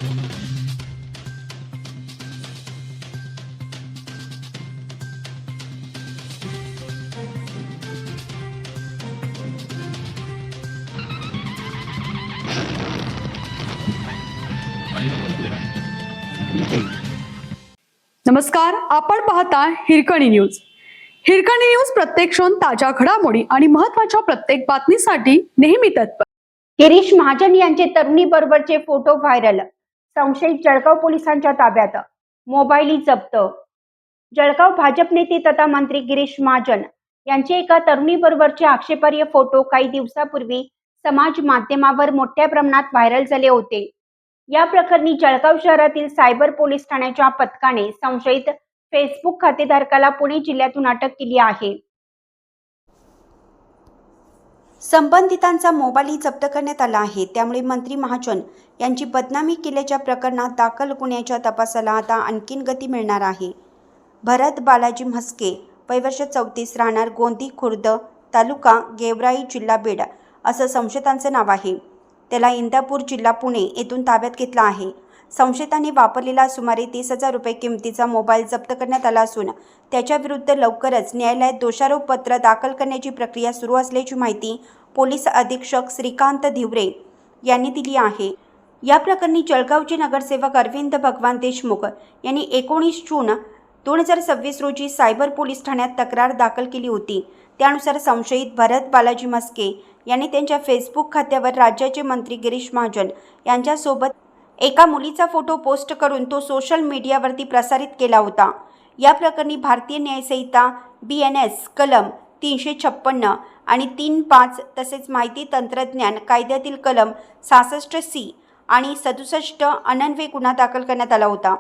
नमस्कार, आपण पाहता हिरकणी न्यूज. हिरकणी न्यूज प्रत्येक क्षण ताज्या घडामोडी आणि महत्त्वाच्या प्रत्येक बातमीसाठी नेहमी तत्पर. गिरीश महाजन यांचे तरुणी बरोबरचे फोटो व्हायरल. संशयित जळगाव पोलिसांच्या ताब्यात. मोबाईल जप्त. जळगाव भाजप नेते तथा मंत्री गिरीश महाजन यांचे एका तरुणी बरोबरचे आक्षेपार्ह फोटो काही दिवसापूर्वी समाज माध्यमावर मोठ्या प्रमाणात व्हायरल झाले होते. या प्रकरणी जळगाव शहरातील सायबर पोलीस ठाण्याच्या पथकाने संशयित फेसबुक खातेधारकाला पुणे जिल्ह्यातून अटक केली आहे. संबंधितांचा मोबाईल जप्त करण्यात आला आहे. त्यामुळे मंत्री महाजन यांची बदनामी केल्याच्या प्रकरणात दाखल गुन्ह्याच्या तपासाला आता आणखीन गती मिळणार आहे. भरत बालाजी म्हस्के, वय वर्ष 34, राहणार गोंदी खुर्द, तालुका गेवराई, जिल्हा बीड असं संशयितांचं नाव आहे. त्याला इंदापूर, जिल्हा पुणे येथून ताब्यात घेतला आहे. संशयितांनी वापरलेला सुमारे 30,000 रुपये किमतीचा मोबाईल जप्त करण्यात आला असून त्याच्याविरुद्ध लवकरच न्यायालयात दोषारोपपत्र दाखल करण्याची प्रक्रिया सुरू असल्याची माहिती पोलीस अधीक्षक श्रीकांत धिवरे यांनी दिली आहे. या प्रकरणी जळगावचे नगरसेवक अरविंद भगवान देशमुख यांनी 19 जून 2026 रोजी सायबर पोलीस ठाण्यात तक्रार दाखल केली होती. त्यानुसार संशयित भरत बालाजी म्हस्के यांनी त्यांच्या फेसबुक खात्यावर राज्याचे मंत्री गिरीश महाजन यांच्यासोबत एका मुलीचा फोटो पोस्ट करून तो सोशल मीडियावरती प्रसारित केला होता. या प्रकरणी भारतीय न्यायसंहिता BNS कलम 356 आणि 3.5 तसेच माहिती तंत्रज्ञान कायद्यातील कलम 66C आणि 67 अन्वये गुन्हा दाखल करण्यात आला होता.